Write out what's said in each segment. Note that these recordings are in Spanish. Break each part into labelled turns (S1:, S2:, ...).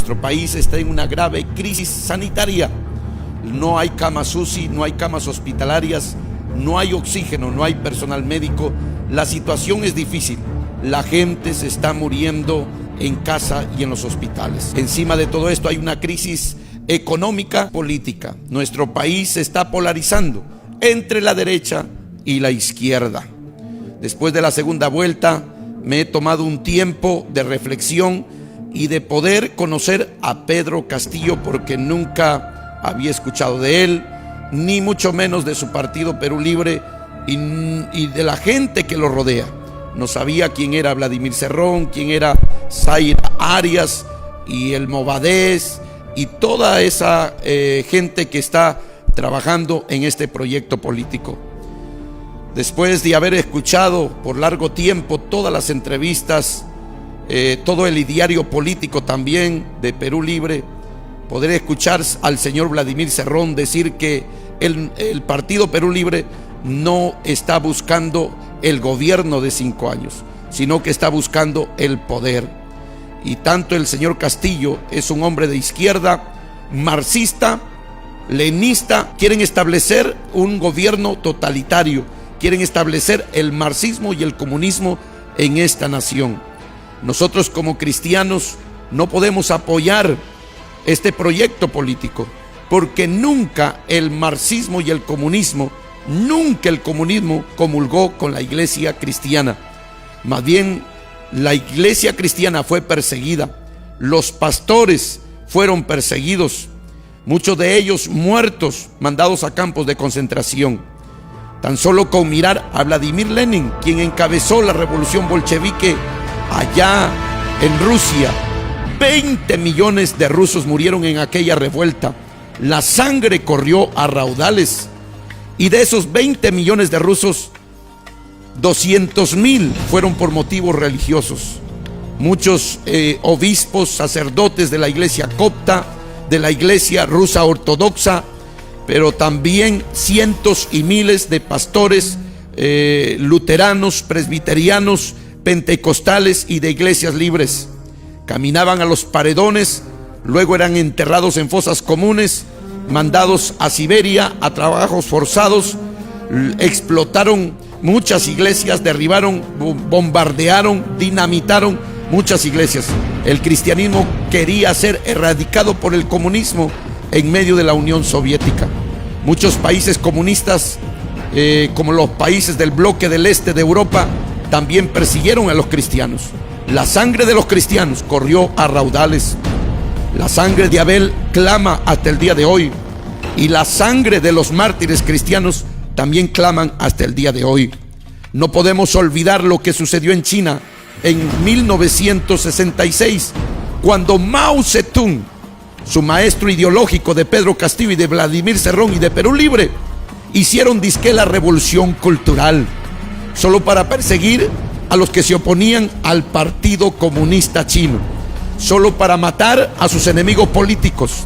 S1: nuestro país está en una grave crisis sanitaria. No hay camas UCI, no hay camas hospitalarias, no hay oxígeno, no hay personal médico. La situación es difícil. La gente se está muriendo en casa y en los hospitales. Encima de todo esto hay una crisis económica, política. Nuestro país se está polarizando entre la derecha y la izquierda. Después de la segunda vuelta me he tomado un tiempo de reflexión y de poder conocer a Pedro Castillo, porque nunca había escuchado de él, ni mucho menos de su partido Perú Libre y de la gente que lo rodea. No sabía quién era Vladimir Cerrón, quién era Zaira Arias y el Movadez y toda esa gente que está trabajando en este proyecto político. Después de haber escuchado por largo tiempo todas las entrevistas, todo el ideario político también de Perú Libre, podré escuchar al señor Vladimir Cerrón decir que el partido Perú Libre no está buscando el gobierno de 5 años, sino que está buscando el poder. Y tanto el señor Castillo es un hombre de izquierda, marxista, leninista, quieren establecer un gobierno totalitario, quieren establecer el marxismo y el comunismo en esta nación. Nosotros como cristianos no podemos apoyar este proyecto político, porque nunca el marxismo y el comunismo, nunca el comunismo comulgó con la iglesia cristiana. Más bien, la iglesia cristiana fue perseguida, los pastores fueron perseguidos, muchos de ellos muertos, mandados a campos de concentración. Tan solo con mirar a Vladimir Lenin, quien encabezó la revolución bolchevique allá en Rusia, 20 millones de rusos murieron en aquella revuelta. La sangre corrió a raudales, y de esos 20 millones de rusos, 200,000 fueron por motivos religiosos. Muchos obispos, sacerdotes de la iglesia copta, de la iglesia rusa ortodoxa, pero también cientos y miles de pastores luteranos, presbiterianos, pentecostales y de iglesias libres. Caminaban a los paredones, luego eran enterrados en fosas comunes, mandados a Siberia a trabajos forzados, explotaron muchas iglesias, derribaron, bombardearon, dinamitaron muchas iglesias. El cristianismo quería ser erradicado por el comunismo en medio de la Unión Soviética. Muchos países comunistas, como los países del bloque del este de Europa, también persiguieron a los cristianos. La sangre de los cristianos corrió a raudales. La sangre de Abel clama hasta el día de hoy, y la sangre de los mártires cristianos también claman hasta el día de hoy. No podemos olvidar lo que sucedió en China en 1966, cuando Mao Zedong, su maestro ideológico de Pedro Castillo y de Vladimir Cerrón y de Perú Libre, hicieron disque la revolución cultural, solo para perseguir a los que se oponían al Partido Comunista Chino, solo para matar a sus enemigos políticos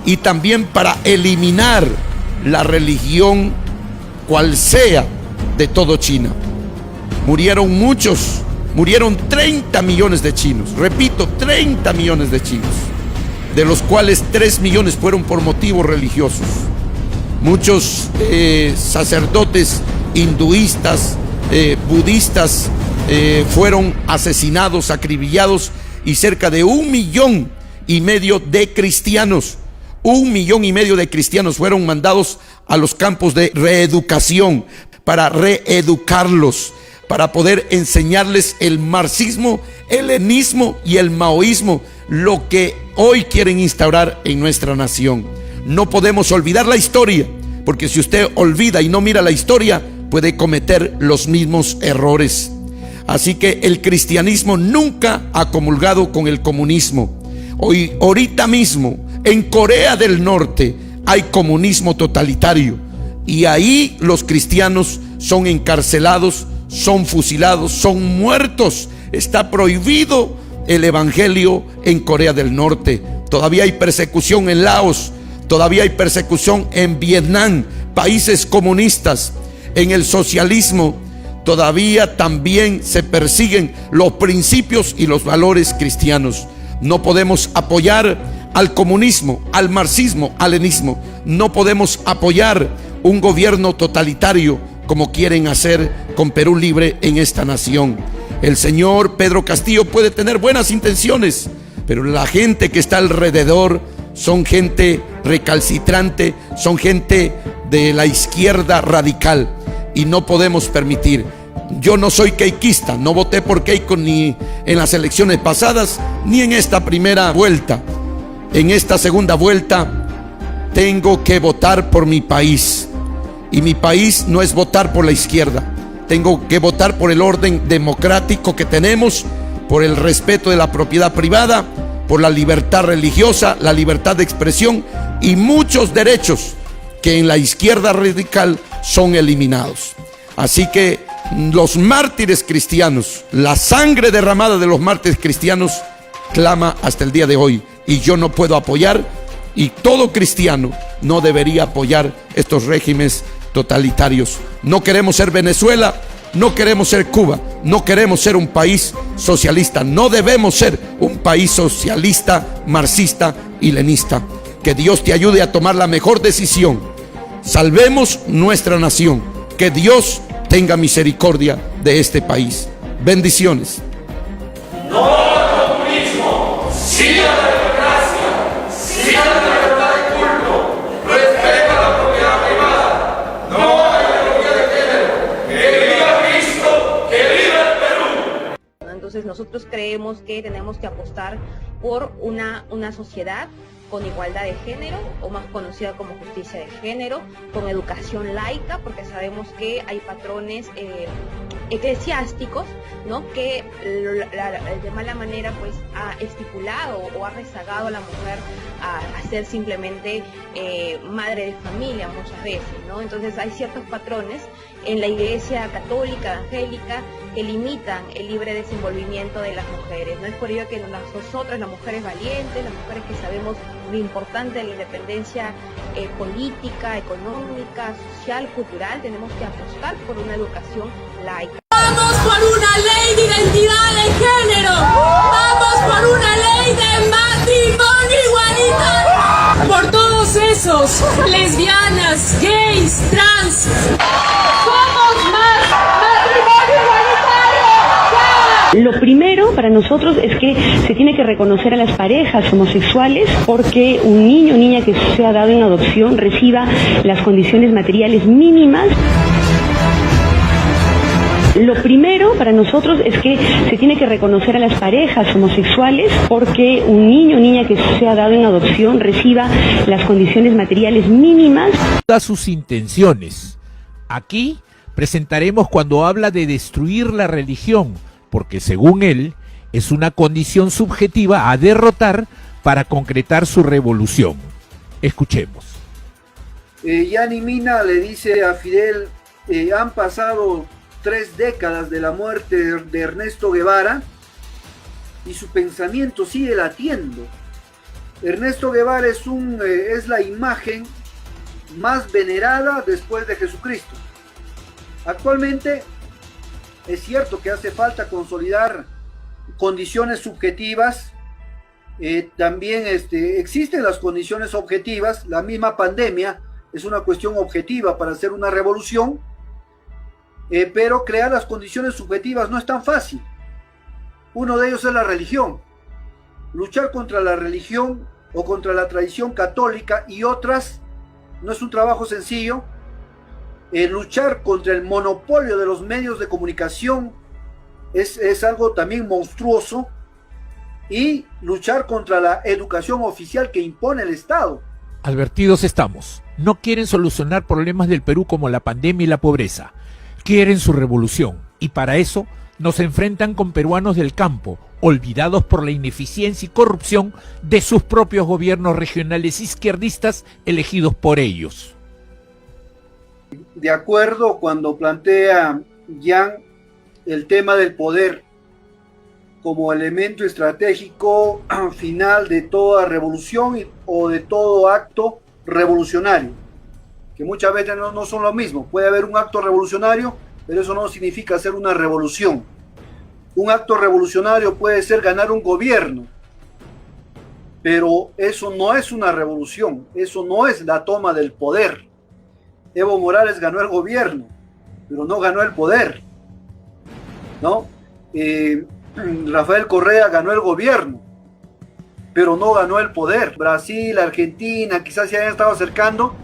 S1: y también para eliminar la religión cual sea de todo China. Murieron muchos, murieron 30 millones de chinos, repito, 30 millones de chinos, de los cuales 3 millones fueron por motivos religiosos. Muchos sacerdotes hinduistas, budistas fueron asesinados, acribillados, y cerca de 1,5 millones de cristianos, 1,5 millones de cristianos fueron mandados a los campos de reeducación para reeducarlos, para poder enseñarles el marxismo, el leninismo y el maoísmo, lo que hoy quieren instaurar en nuestra nación. No podemos olvidar la historia, porque si usted olvida y no mira la historia, puede cometer los mismos errores. Así que el cristianismo nunca ha comulgado con el comunismo. Hoy, ahorita mismo, en Corea del Norte hay comunismo totalitario, y ahí los cristianos son encarcelados, son fusilados, son muertos. Está prohibido el evangelio en Corea del Norte. Todavía hay persecución en Laos, todavía hay persecución en Vietnam, países comunistas. En el socialismo todavía también se persiguen los principios y los valores cristianos. No podemos apoyar al comunismo, al marxismo, al leninismo. No podemos apoyar un gobierno totalitario como quieren hacer con Perú Libre en esta nación. El señor Pedro Castillo puede tener buenas intenciones, pero la gente que está alrededor son gente recalcitrante, son gente de la izquierda radical, y no podemos permitir. Yo no soy keikista, no voté por Keiko ni en las elecciones pasadas, ni en esta primera vuelta. En esta segunda vuelta tengo que votar por mi país, y mi país no es votar por la izquierda. Tengo que votar por el orden democrático que tenemos, por el respeto de la propiedad privada, por la libertad religiosa, la libertad de expresión y muchos derechos que en la izquierda radical son eliminados. Así que los mártires cristianos, la sangre derramada de los mártires cristianos clama hasta el día de hoy, y yo no puedo apoyar, y todo cristiano no debería apoyar estos regímenes totalitarios. No queremos ser Venezuela, no queremos ser Cuba, no queremos ser un país socialista, no debemos ser un país socialista, marxista y leninista. Que Dios te ayude a tomar la mejor decisión. Salvemos nuestra nación. Que Dios tenga misericordia de este país. Bendiciones.
S2: No al comunismo, sí a la democracia, sí a la libertad de culto, respeto a la propiedad privada, no a la ideología de género. ¡Que viva Cristo! ¡Que viva el Perú!
S3: Entonces nosotros creemos que tenemos que apostar por una sociedad con igualdad de género, o más conocida como justicia de género, con educación laica, porque sabemos que hay patrones eclesiásticos, ¿no?, que de mala manera pues ha estipulado o ha rezagado a la mujer a ser simplemente madre de familia muchas veces, ¿no? Entonces hay ciertos patrones en la iglesia católica, evangélica, que limitan el libre desenvolvimiento de las mujeres, ¿no? Es por ello que nosotras, las mujeres valientes, las mujeres que sabemos lo importante de la independencia política, económica, social, cultural, tenemos que apostar por una educación laica.
S4: Vamos por una ley de identidad de género, vamos por una ley de matrimonio igualitario, por todos esos lesbianas, gays, trans. ¡Somos más! ¡Matrimonio igualitario!
S5: Lo primero para nosotros es que se tiene que reconocer a las parejas homosexuales, porque un niño o niña que sea dado en adopción reciba las condiciones materiales mínimas. Lo primero para nosotros es que se tiene que reconocer a las parejas homosexuales, porque un niño o niña que sea dado en adopción reciba las condiciones materiales mínimas.
S6: Todas sus intenciones. Aquí presentaremos cuando habla de destruir la religión, porque según él es una condición subjetiva a derrotar para concretar su revolución. Escuchemos.
S7: Yanni Mina le dice a Fidel, han pasado 3 décadas de la muerte de Ernesto Guevara y su pensamiento sigue latiendo. Ernesto Guevara es la imagen más venerada después de Jesucristo. Actualmente es cierto que hace falta consolidar condiciones subjetivas. También existen las condiciones objetivas. La misma pandemia es una cuestión objetiva para hacer una revolución. Pero crear las condiciones subjetivas no es tan fácil. Uno de ellos es la religión. Luchar contra la religión o contra la tradición católica y otras no es un trabajo sencillo. Luchar contra el monopolio de los medios de comunicación es algo también monstruoso. Y luchar contra la educación oficial que impone el Estado.
S6: Advertidos estamos. No quieren solucionar problemas del Perú como la pandemia y la pobreza. Quieren su revolución, y para eso nos enfrentan con peruanos del campo, olvidados por la ineficiencia y corrupción de sus propios gobiernos regionales izquierdistas elegidos por ellos.
S7: De acuerdo cuando plantea Jan el tema del poder como elemento estratégico final de toda revolución o de todo acto revolucionario, que muchas veces no son lo mismo. Puede haber un acto revolucionario, pero eso no significa hacer una revolución. Un acto revolucionario puede ser ganar un gobierno, Pero eso no es una revolución, eso no es la toma del poder. Evo Morales ganó el gobierno, pero no ganó el poder, ¿no? Rafael Correa ganó el gobierno, pero no ganó el poder. Brasil, Argentina, quizás se hayan estado acercando,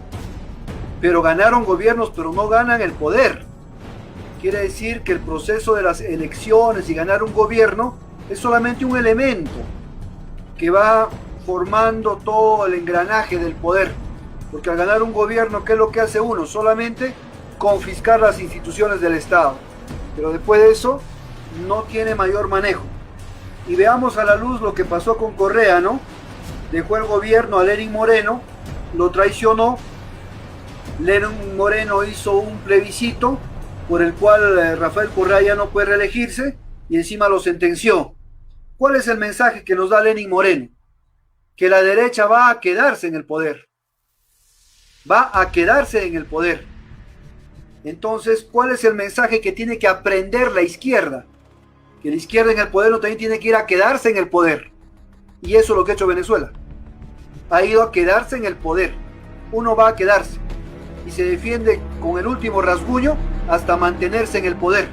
S7: pero ganaron gobiernos, pero no ganan el poder. Quiere decir que el proceso de las elecciones y ganar un gobierno es solamente un elemento que va formando todo el engranaje del poder. Porque al ganar un gobierno, ¿qué es lo que hace uno? Solamente confiscar las instituciones del Estado. Pero después de eso, no tiene mayor manejo. Y veamos a la luz lo que pasó con Correa, ¿no? Dejó el gobierno a Lenín Moreno, lo traicionó. Lenín Moreno hizo un plebiscito por el cual Rafael Correa ya no puede reelegirse y encima lo sentenció. ¿Cuál es el mensaje que nos da Lenín Moreno? Que la derecha va a quedarse en el poder. Va a quedarse en el poder. Entonces, ¿cuál es el mensaje que tiene que aprender la izquierda? Que la izquierda en el poder no también tiene que ir a quedarse en el poder. Y eso es lo que ha hecho Venezuela. Ha ido a quedarse en el poder. Uno va a quedarse. Y se defiende con el último rasguño hasta mantenerse en el poder.